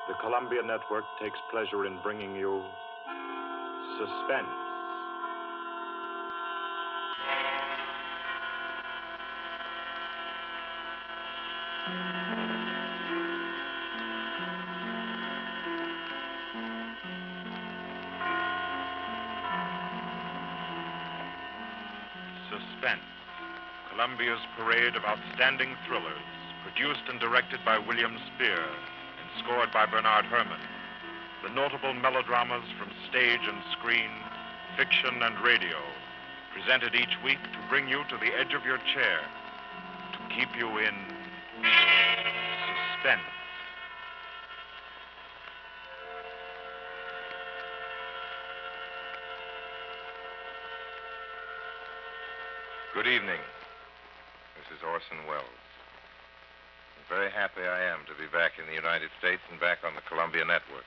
the Columbia Network takes pleasure in bringing you Suspense. Suspense, Columbia's parade of outstanding thrillers, produced and directed by William Spear and scored by Bernard Herrmann. The notable melodramas from stage and screen, fiction and radio, presented each week to bring you to the edge of your chair, to keep you in suspense. Good evening. This is Orson Welles. I'm very happy I am to be back in the United States and back on the Columbia Network,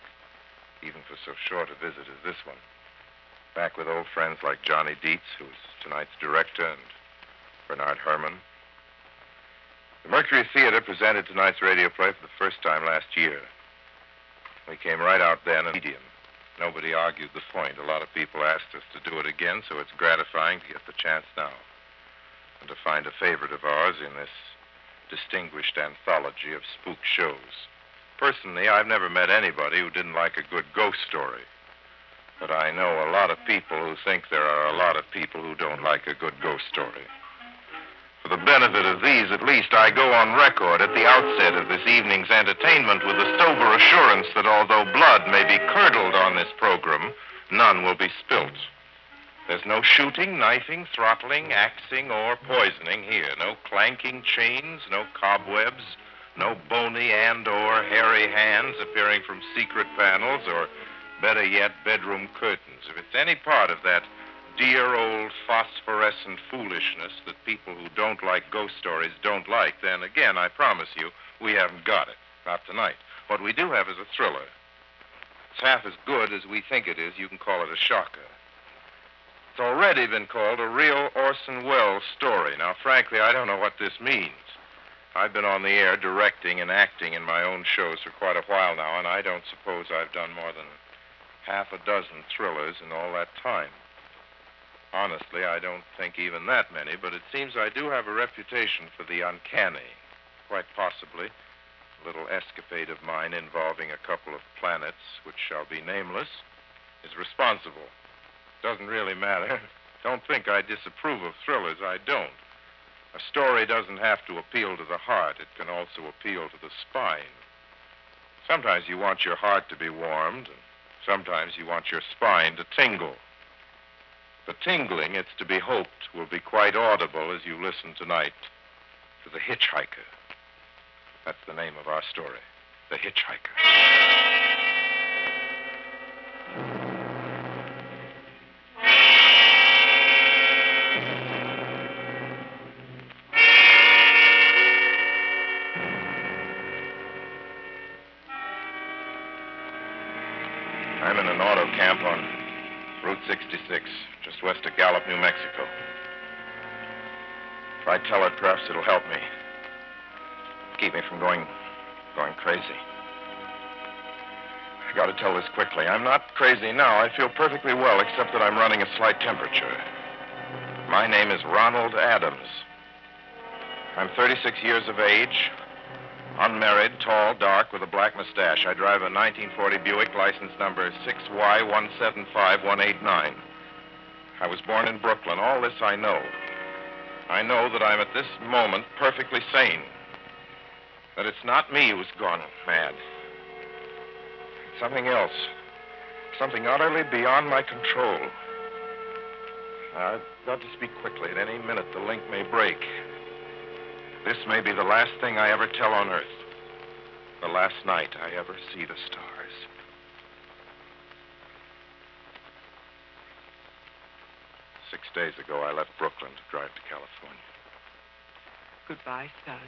even for so short a visit as this one. Back with old friends like Johnny Dietz, who's tonight's director, and Bernard Herrmann. The Mercury Theater presented tonight's radio play for the first time last year. We came right out then in medium. Nobody argued the point. A lot of people asked us to do it again, so it's gratifying to get the chance now and to find a favorite of ours in this distinguished anthology of spook shows. Personally, I've never met anybody who didn't like a good ghost story. But I know a lot of people who think there are a lot of people who don't like a good ghost story. For the benefit of these, at least, I go on record at the outset of this evening's entertainment with the sober assurance that although blood may be curdled on this program, none will be spilt. There's no shooting, knifing, throttling, axing, or poisoning here. No clanking chains, no cobwebs, no bony and/or hairy hands appearing from secret panels, or, better yet, bedroom curtains. If it's any part of that dear old phosphorescent foolishness that people who don't like ghost stories don't like, then again, I promise you, we haven't got it. Not tonight. What we do have is a thriller. It's half as good as we think it is. You can call it a shocker. It's already been called a real Orson Welles story. Now, frankly, I don't know what this means. I've been on the air directing and acting in my own shows for quite a while now, and I don't suppose I've done more than half a dozen thrillers in all that time. Honestly, I don't think even that many, but it seems I do have a reputation for the uncanny. Quite possibly, a little escapade of mine involving a couple of planets, which shall be nameless, is responsible. Doesn't really matter. Don't think I disapprove of thrillers. I don't. A story doesn't have to appeal to the heart. It can also appeal to the spine. Sometimes you want your heart to be warmed, and sometimes you want your spine to tingle. The tingling, it's to be hoped, will be quite audible as you listen tonight to The Hitchhiker. That's the name of our story, The Hitchhiker. I'm in an auto camp on Route 66, just west of Gallup, New Mexico. If I tell it, perhaps it'll help me. Keep me from going crazy. I gotta tell this quickly. I'm not crazy now. I feel perfectly well, except that I'm running a slight temperature. My name is Ronald Adams. I'm 36 years of age, unmarried, tall, dark, with a black mustache. I drive a 1940 Buick, license number 6Y175189. I was born in Brooklyn. All this I know. I know that I'm at this moment perfectly sane. That it's not me who's gone mad. It's something else. Something utterly beyond my control. I've got to speak quickly. At any minute, the link may break. This may be the last thing I ever tell on Earth. The last night I ever see the stars. Six days ago, I left Brooklyn to drive to California. Goodbye, son.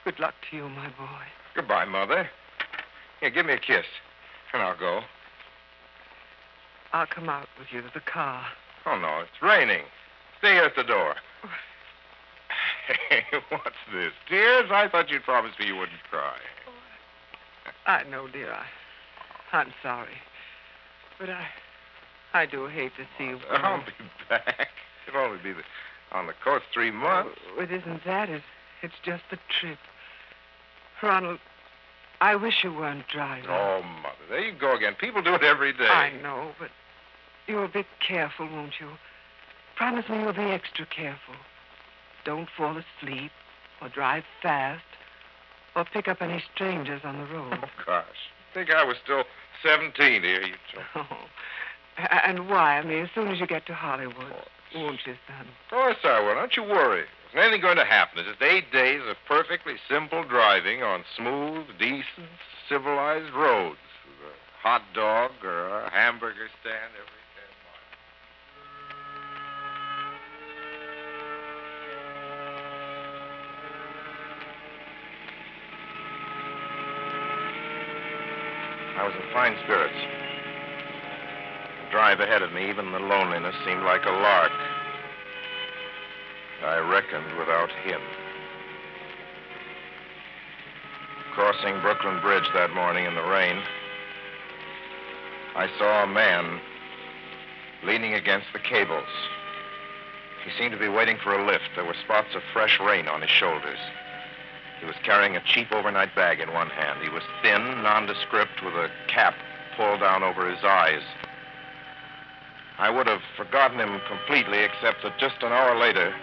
Good luck to you, my boy. Goodbye, Mother. Here, give me a kiss, and I'll go. I'll come out with you to the car. Oh, no, it's raining. Stay here at the door. Hey, what's this? Tears? I thought you'd promised me you wouldn't cry. I know, dear. I'm sorry. But I do hate to see you go. I'll be back. It'll only be on the coast 3 months. Oh, it isn't that. It's just the trip. Ronald, I wish you weren't driving. Oh, Mother, there you go again. People do it every day. I know, but you'll be careful, won't you? Promise me you'll be extra careful. Don't fall asleep or drive fast or pick up any strangers on the road. Oh, gosh. I think I was still 17 here, you told. Oh. And why? I mean, as soon as you get to Hollywood, won't you, son? Of course I will. Don't you worry. There's anything going to happen. It's just 8 days of perfectly simple driving on smooth, decent, civilized roads with a hot dog or a hamburger stand every 10 miles. I was in fine spirits. The drive ahead of me, even the loneliness, seemed like a lark. I reckoned without him. Crossing Brooklyn Bridge that morning in the rain, I saw a man leaning against the cables. He seemed to be waiting for a lift. There were spots of fresh rain on his shoulders. He was carrying a cheap overnight bag in one hand. He was thin, nondescript, with a cap pulled down over his eyes. I would have forgotten him completely, except that just an hour later,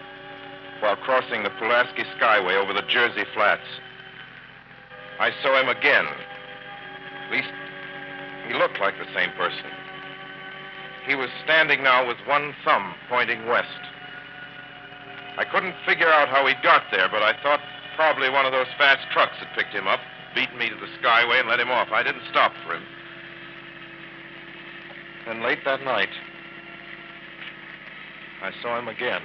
while crossing the Pulaski Skyway over the Jersey Flats, I saw him again. At least, he looked like the same person. He was standing now with one thumb pointing west. I couldn't figure out how he got there, but I thought probably one of those fast trucks had picked him up, beaten me to the Skyway, and let him off. I didn't stop for him. Then late that night, I saw him again.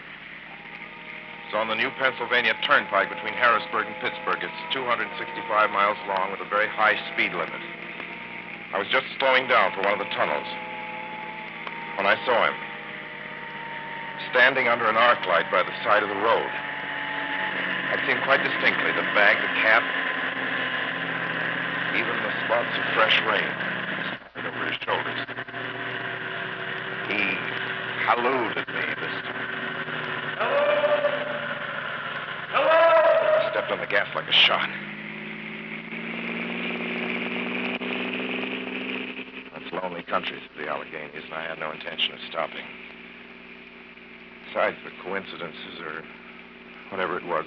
It's on the new Pennsylvania Turnpike between Harrisburg and Pittsburgh. It's 265 miles long with a very high speed limit. I was just slowing down for one of the tunnels when I saw him, standing under an arc light by the side of the road. I'd seen quite distinctly the bag, the cap, even the spots of fresh rain over his shoulders. He hallooed at me this time. Hello! I stepped on the gas like a shot. That's lonely countries of the Alleghenies, and I had no intention of stopping. Besides, the coincidences or whatever it was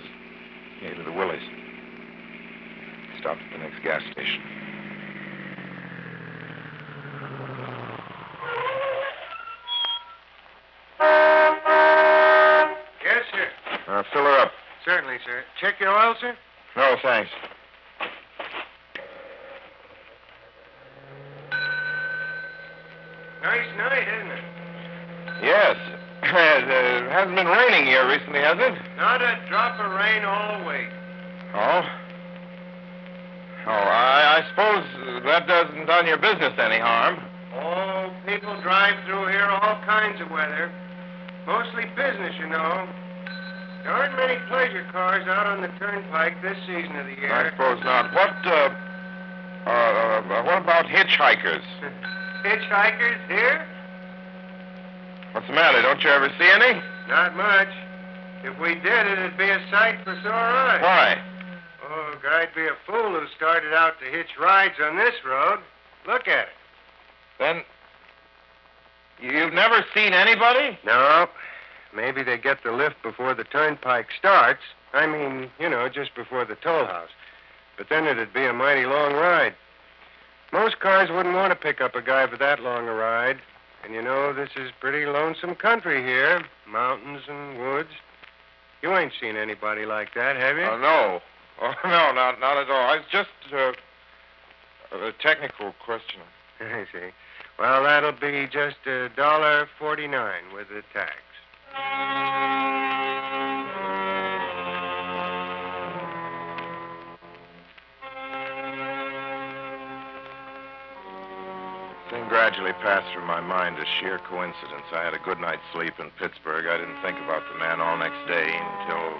gave me the willies. Stopped at the next gas station. Yes, sir. Fill her up. Certainly, sir. Check your oil, sir? No, thanks. Nice night, isn't it? Yes. It hasn't been raining here recently, has it? Not a drop of rain all week. Oh? I suppose that doesn't done your business any harm. Oh, people drive through here all kinds of weather. Mostly business, you know. There aren't many pleasure cars out on the turnpike this season of the year. I suppose not. What about hitchhikers? Hitchhikers here? What's the matter? Don't you ever see any? Not much. If we did, it'd be a sight for sore eyes. Why? Oh, I'd be a fool who started out to hitch rides on this road. Look at it. Then, you've never seen anybody? No. Maybe they get the lift before the turnpike starts. I mean, you know, just before the toll house. But then it'd be a mighty long ride. Most cars wouldn't want to pick up a guy for that long a ride. And you know, this is pretty lonesome country here. Mountains and woods. You ain't seen anybody like that, have you? Oh, no. Oh, no, not at all. It's just a technical question. I see. Well, that'll be just $1.49 with the tax. The thing gradually passed through my mind as sheer coincidence. I had a good night's sleep in Pittsburgh. I didn't think about the man all next day until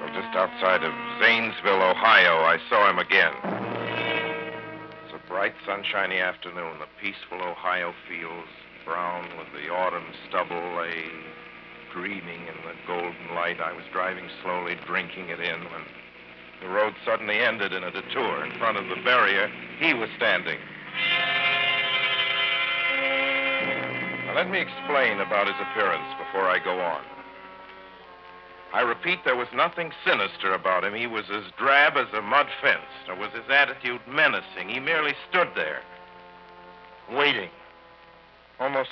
So just outside of Zanesville, Ohio, I saw him again. It's a bright, sunshiny afternoon. The peaceful Ohio fields, brown with the autumn stubble, lay dreaming in the golden light. I was driving slowly, drinking it in, when the road suddenly ended in a detour. In front of the barrier, he was standing. Now, let me explain about his appearance before I go on. I repeat, there was nothing sinister about him. He was as drab as a mud fence, nor was his attitude menacing. He merely stood there, waiting, almost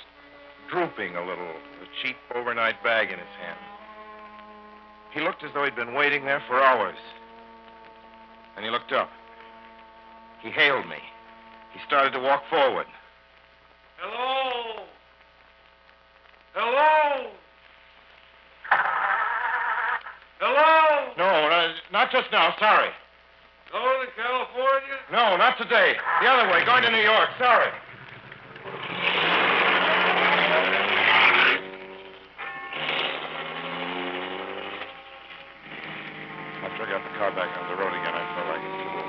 drooping a little, with a cheap overnight bag in his hand. He looked as though he'd been waiting there for hours. And he looked up. He hailed me. He started to walk forward. Hello? Hello? Hello? No, not just now. Sorry. Going to California? No, not today. The other way, going to New York. Sorry. After I got the car back on the road again, I felt like a fool.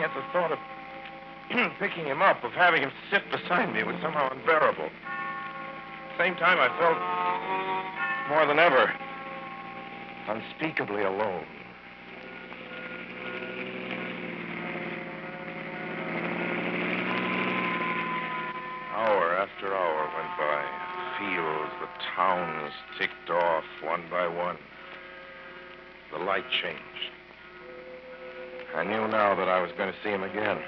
Yet the thought of picking him up, of having him sit beside me, was somehow unbearable. At the same time, I felt more than ever unspeakably alone. Hour after hour went by. Fields, the towns ticked off one by one. The light changed. I knew now that I was going to see him again.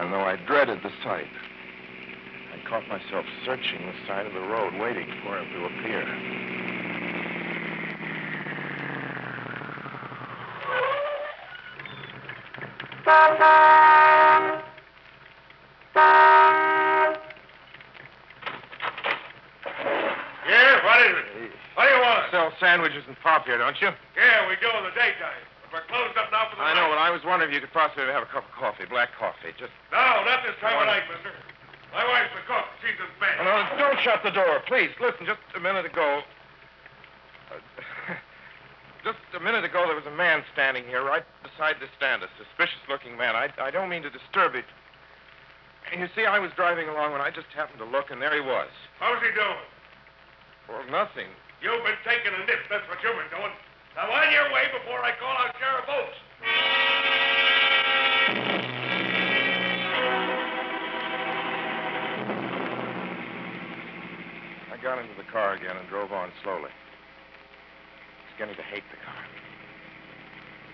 And though I dreaded the sight, I caught myself searching the side of the road, waiting for him to appear. Yeah, what is it? What do you want? Sell sandwiches and pop here, don't you? Yeah, we do in the daytime. But we're closed up now for the I know, night. but I was wondering if you could possibly have a cup of coffee, black coffee. Just. No, not this time of night, mister. My wife's the cook. She's in bed. No, don't shut the door, please. Listen, just a minute ago. Just a minute ago, there was a man standing here right beside the stand, a suspicious-looking man. I don't mean to disturb you. You see, I was driving along when I just happened to look, and there he was. How's he doing? Well, nothing. You've been taking a nip. That's what you've been doing. Now, on your way before I call out Sheriff Oates. I got into the car again and drove on slowly. I was beginning to hate the car.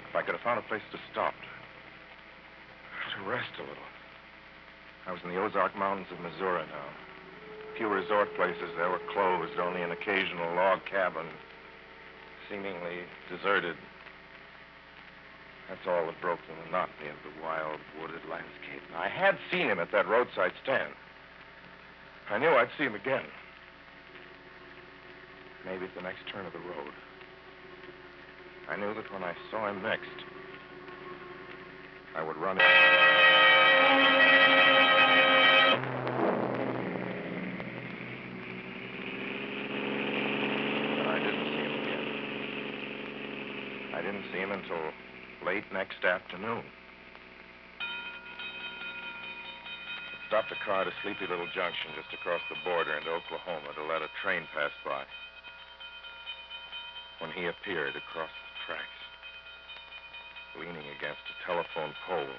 If I could have found a place to stop, to rest a little. I was in the Ozark Mountains of Missouri now. Few resort places there were closed, only an occasional log cabin, seemingly deserted. That's all that broke the monotony of the wild, wooded landscape. I had seen him at that roadside stand. I knew I'd see him again. Maybe at the next turn of the road. I knew that when I saw him next, I would run I didn't see him until late next afternoon. I stopped the car at a sleepy little junction just across the border into Oklahoma to let a train pass by. When he appeared across the tracks, leaning against a telephone pole.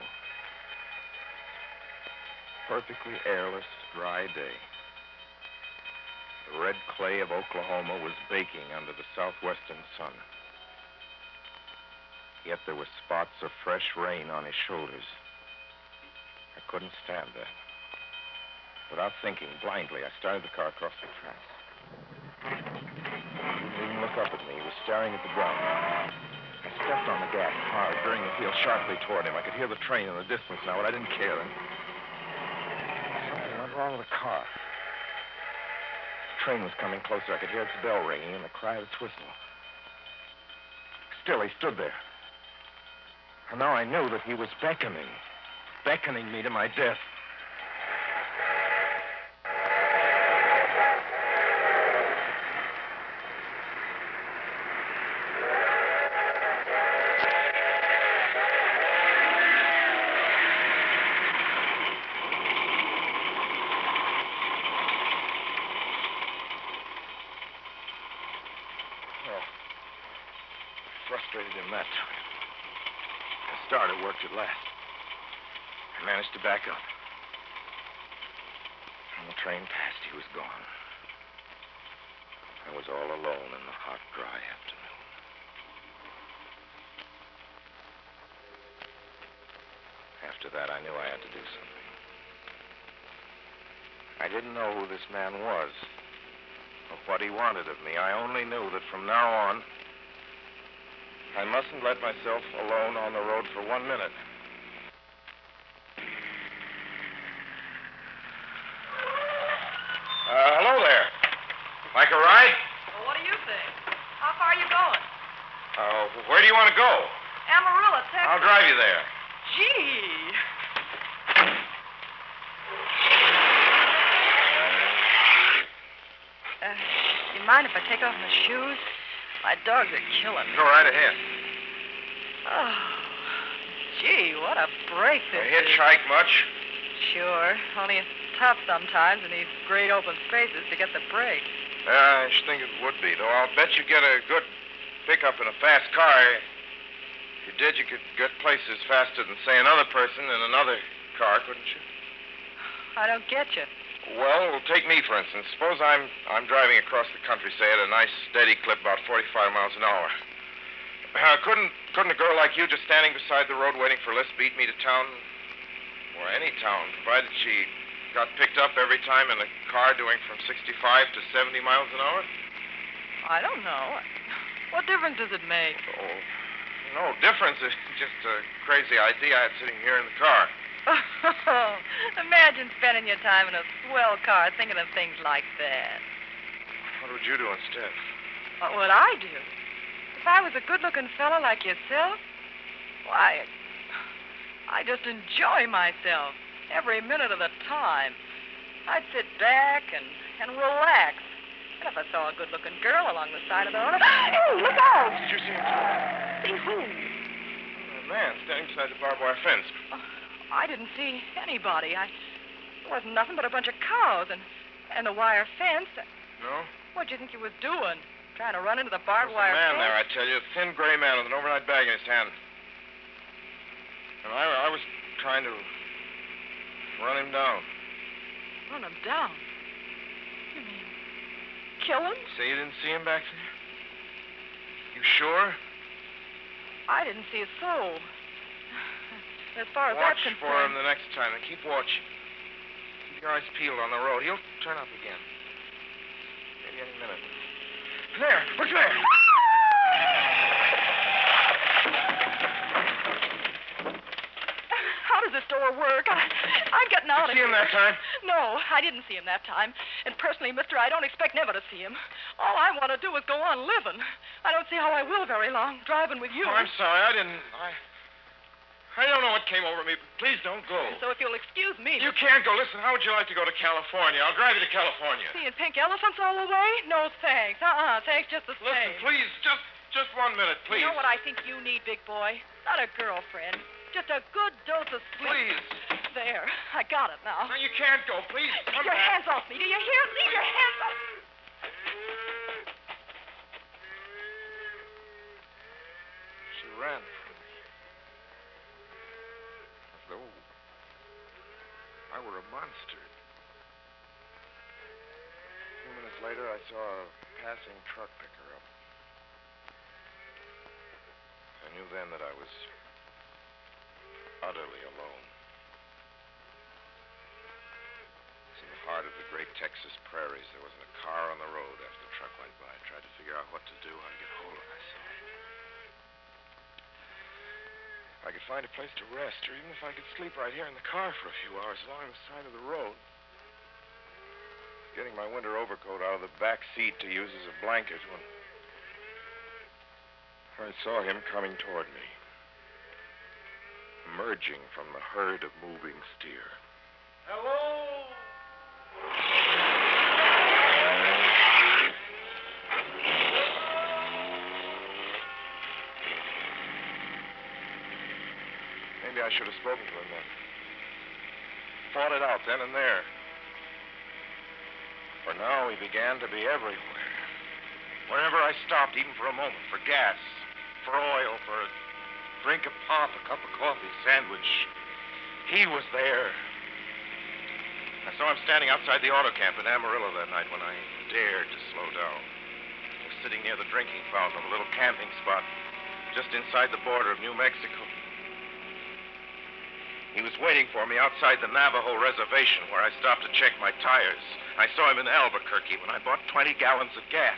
Perfectly airless, dry day. The red clay of Oklahoma was baking under the southwestern sun. Yet there were spots of fresh rain on his shoulders. I couldn't stand that. Without thinking, blindly, I started the car across the tracks. He didn't even look up at me. He was staring at the ground. I stepped on the gas hard, veering the wheel sharply toward him. I could hear the train in the distance now, but I didn't care. And something went wrong with the car. The train was coming closer. I could hear its bell ringing and the cry of its whistle. Still, he stood there. And now I knew that he was beckoning me to my death. frustrated him that time. The starter worked at last. I managed to back up. When the train passed, he was gone. I was all alone in the hot, dry afternoon. After that, I knew I had to do something. I didn't know who this man was or what he wanted of me. I only knew that from now on, I mustn't let myself alone on the road for 1 minute. Hello there. Like a ride? Well, what do you think? How far are you going? Where do you want to go? Amarillo, Texas. I'll drive you there. Gee. You mind if I take off my shoes? My dogs are killing me. Go right ahead. Oh, gee, what a break this is. Hitchhike much? Sure. Only it's tough sometimes in these great open spaces to get the break. I should think it would be, though. I'll bet you get a good pickup in a fast car. If you did, you could get places faster than, say, another person in another car, couldn't you? I don't get you. Well, take me, for instance. Suppose I'm driving across the country, say, at a nice, steady clip, about 45 miles an hour. Couldn't a girl like you just standing beside the road waiting for a lift beat me to town? Or any town, provided she got picked up every time in a car doing from 65 to 70 miles an hour? I don't know. What difference does it make? Oh, no difference. It's just a crazy idea I had sitting here in the car. Imagine spending your time in a swell car thinking of things like that. What would you do instead? What would I do? If I was a good-looking fellow like yourself, why, I just enjoy myself every minute of the time. I'd sit back and relax. And if I saw a good-looking girl along the side of the road, hey, look out! Did you see him? See who? A man standing beside the barbed wire fence. I didn't see anybody. It wasn't nothing but a bunch of cows and a wire fence. No? What'd you think you was doing? Trying to run into the barbed There's wire a man fence? there, I tell you. A thin gray man with an overnight bag in his hand. And I was trying to run him down. Run him down? You mean kill him? Say you didn't see him back there? You sure? I didn't see a soul. As far as Watch that's concerned... for him the next time and keep watching. Keep your eyes peeled on the road. He'll turn up again. Maybe any minute. There! Look there! How does this door work? I'm getting out of Did you see here. him that time? No, I didn't see him that time. And personally, mister, I don't expect never to see him. All I want to do is go on living. I don't see how I will very long, driving with you. Oh, I'm sorry. I don't know what came over me. Please don't go. So if you'll excuse me... You can't go. Listen, how would you like to go to California? I'll drive you to California. Seeing pink elephants all the way? No, thanks. Thanks just the Listen, same. please, just 1 minute, please. You know what I think you need, big boy? Not a girlfriend. Just a good dose of sweet... Please. There. I got it now. No, you can't go. Please, come Keep your back. hands off me. Do you hear? Leave your hands off... She ran from me. As though I were a monster. A few minutes later, I saw a passing truck pick her up. I knew then that I was utterly alone. In the heart of the great Texas prairies, there wasn't a car on the road after the truck went by. I tried to figure out what to do, how to get hold of myself. If I could find a place to rest, or even if I could sleep right here in the car for a few hours along the side of the road. Getting my winter overcoat out of the back seat to use as a blanket when I saw him coming toward me, emerging from the herd of moving steer. Hello? Maybe I should have spoken to him then. Fought it out then and there. For now, he began to be everywhere. Wherever I stopped, even for a moment, for gas, for oil, for a drink of pop, a cup of coffee, sandwich. He was there. I saw him standing outside the auto camp in Amarillo that night when I dared to slow down. I was sitting near the drinking fountain of a little camping spot just inside the border of New Mexico. He was waiting for me outside the Navajo reservation where I stopped to check my tires. I saw him in Albuquerque when I bought 20 gallons of gas.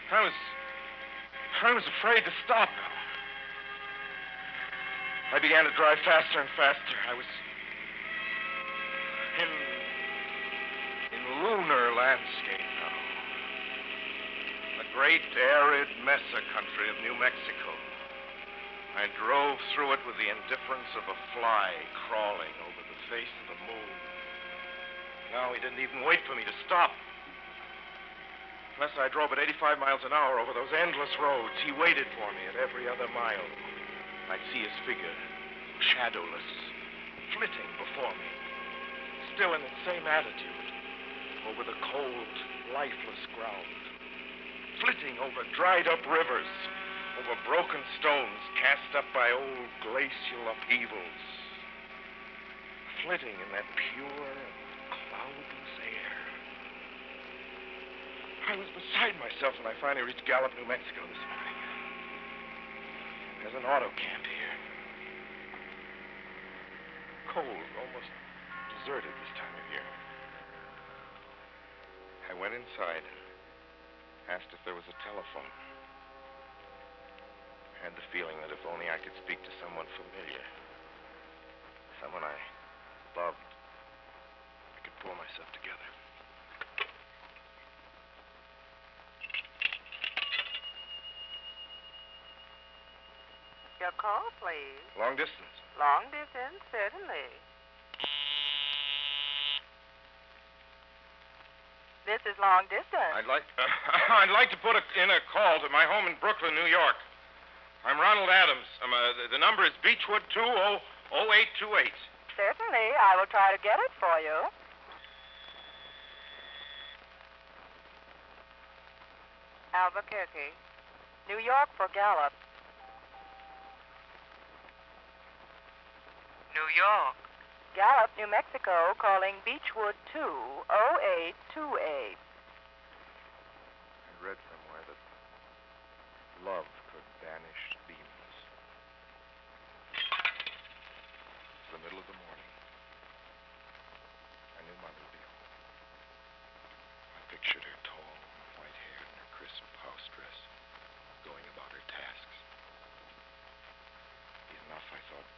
I was afraid to stop. I began to drive faster and faster. I was in lunar landscape now. The great arid mesa country of New Mexico. I drove through it with the indifference of a fly crawling over the face of the moon. Now he didn't even wait for me to stop. Unless I drove at 85 miles an hour over those endless roads, he waited for me at every other mile. I'd see his figure, shadowless, flitting before me, still in its same attitude, over the cold, lifeless ground, flitting over dried-up rivers, over broken stones cast up by old glacial upheavals, flitting in that pure and cloudless air. I was beside myself when I finally reached Gallup, New Mexico this morning. There's an auto camp here. Cold, almost deserted this time of year. I went inside, asked if there was a telephone. I had the feeling that if only I could speak to someone familiar, someone I loved, I could pull myself together. Your call, please. Long distance. Long distance, certainly. This is long distance. I'd like to put in a call to my home in Brooklyn, New York. I'm Ronald Adams. The number is Beechwood 20828. Certainly. I will try to get it for you. Albuquerque. New York for Gallup. New York. Gallup, New Mexico, calling Beechwood 20828. I read somewhere that love could banish demons. It's the middle of the morning. I knew Mother would be home. I pictured her tall, white-haired in her crisp house dress, going about her tasks. Enough, I thought,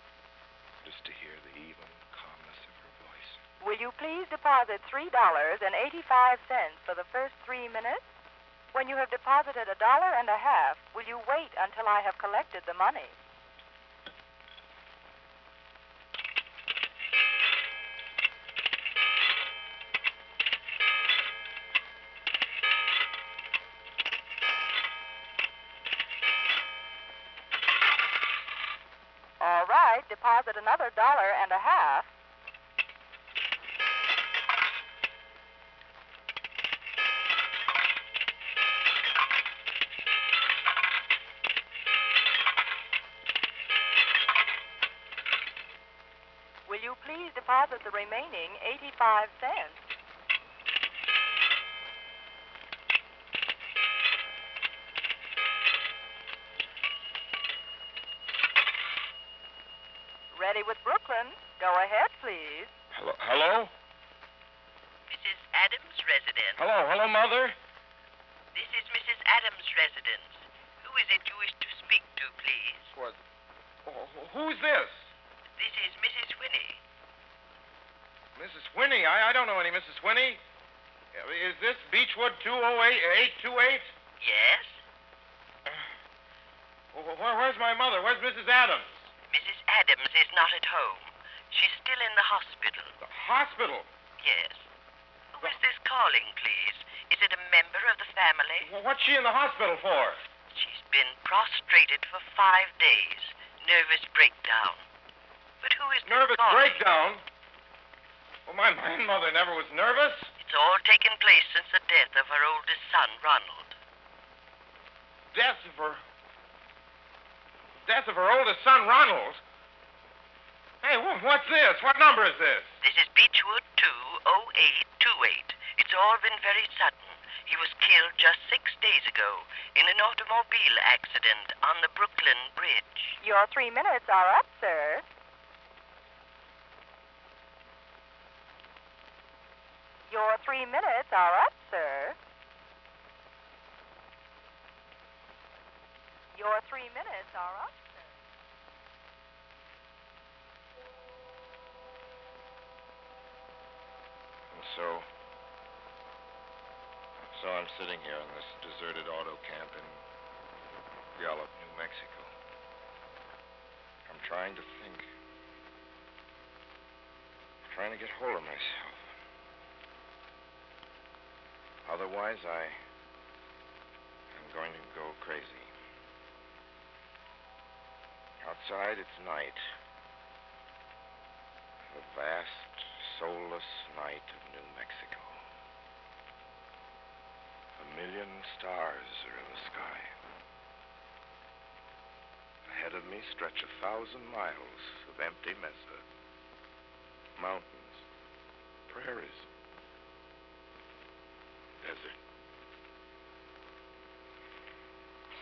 just to hear the even calmness of her voice. Will you please deposit $3.85 for the first 3 minutes? When you have deposited $1.50, will you wait until I have collected the money? All right, deposit another $1.50. Will you please deposit the remaining 85 cents? Ready with Brooklyn. Go ahead, please. Hello? Mrs. Adams' residence. Hello, Mother. This is Mrs. Adams' residence. Who is it you wish to speak to, please? What? Who's this? This is Mrs. Whinney. Mrs. Whinney? I don't know any Mrs. Whinney. Is this Beechwood 20828? Yes? Where's my mother? Where's Mrs. Adams? Mrs. Adams is not at home. She's still in the hospital. The hospital? Yes. Who is this calling, please? Is it a member of the family? What's she in the hospital for? She's been prostrated for 5 days. Nervous breakdown. But who is this Nervous calling? breakdown? Well, my mother never was nervous. It's all taken place since the death of her oldest son, Ronald. Death of her death of her oldest son, Ronald. Hey, what's this? What number is this? This is Beechwood 20828. It's all been very sudden. He was killed just 6 days ago in an automobile accident on the Brooklyn Bridge. Your 3 minutes are up, sir. Your 3 minutes are up, sir. Your 3 minutes are up, sir. And so I'm sitting here in this deserted auto camp in Gallup, New Mexico. I'm trying to think. I'm trying to get hold of myself. Otherwise, I am going to go crazy. Outside, it's night. The vast, soulless night of New Mexico. 1,000,000 stars are in the sky. Ahead of me stretch 1,000 miles of empty mesa. Mountains, prairies, desert.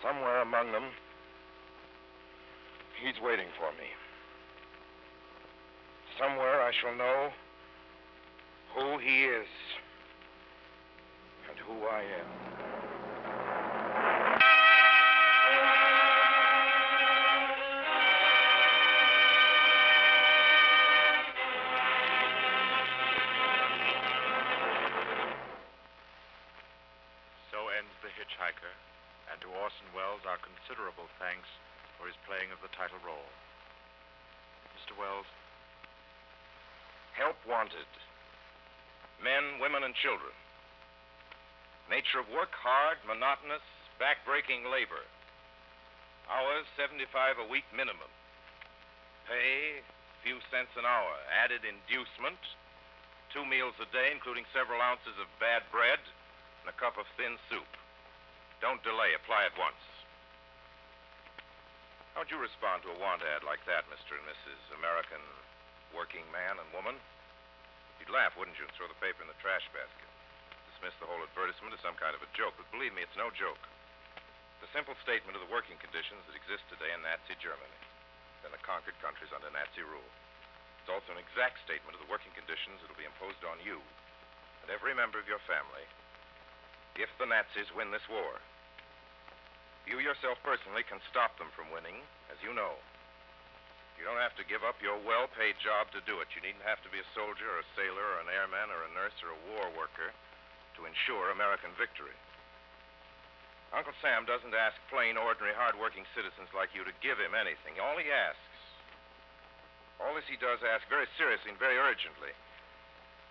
Somewhere among them, he's waiting for me. Somewhere I shall know who he is and who I am. So ends The Hitchhiker, and to Orson Welles our considerable thanks for his playing of the title role. Mr. Welles? Help wanted. Men, women, and children. Nature of work, hard, monotonous, back-breaking labor. Hours, 75 a week minimum. Pay, few cents an hour. Added inducement, 2 meals a day, including several ounces of bad bread and a cup of thin soup. Don't delay. Apply at once. How would you respond to a want ad like that, Mr. and Mrs. American working man and woman? You'd laugh, wouldn't you, and throw the paper in the trash basket. Dismiss the whole advertisement as some kind of a joke, but believe me, it's no joke. It's a simple statement of the working conditions that exist today in Nazi Germany, then the conquered countries under Nazi rule. It's also an exact statement of the working conditions that will be imposed on you and every member of your family if the Nazis win this war. You yourself personally can stop them from winning, as you know. You don't have to give up your well-paid job to do it. You needn't have to be a soldier or a sailor or an airman or a nurse or a war worker to ensure American victory. Uncle Sam doesn't ask plain, ordinary, hard-working citizens like you to give him anything. All he does ask very seriously and very urgently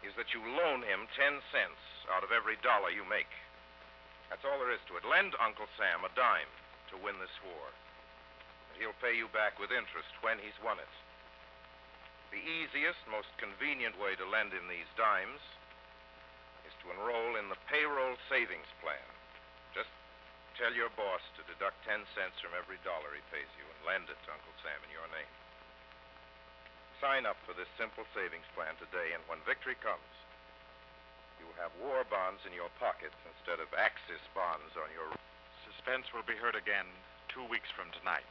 is that you loan him 10 cents out of every dollar you make. That's all there is to it. Lend Uncle Sam a dime to win this war. He'll pay you back with interest when he's won it. The easiest, most convenient way to lend him these dimes is to enroll in the payroll savings plan. Just tell your boss to deduct 10 cents from every dollar he pays you and lend it to Uncle Sam in your name. Sign up for this simple savings plan today, and when victory comes, you'll have war bonds in your pockets instead of Axis bonds on your... Suspense will be heard again 2 weeks from tonight.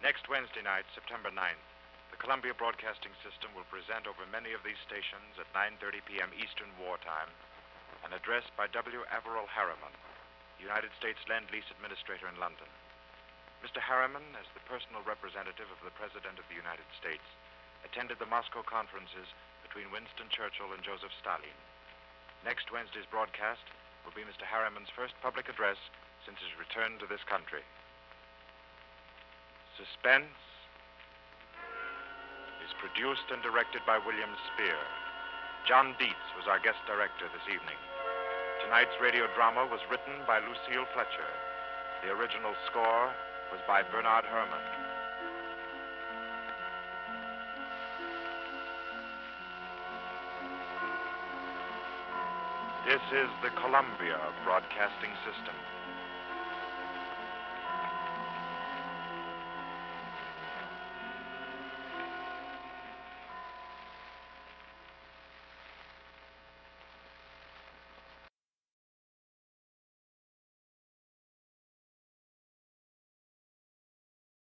Next Wednesday night, September 9th, the Columbia Broadcasting System will present over many of these stations at 9:30 p.m. Eastern Wartime an address by W. Averill Harriman, United States Lend-Lease Administrator in London. Mr. Harriman, as the personal representative of the President of the United States, attended the Moscow conferences between Winston Churchill and Joseph Stalin. Next Wednesday's broadcast will be Mr. Harriman's first public address since his return to this country. Suspense is produced and directed by William Spear. John Dietz was our guest director this evening. Tonight's radio drama was written by Lucille Fletcher. The original score was by Bernard Herrmann. This is the Columbia Broadcasting System.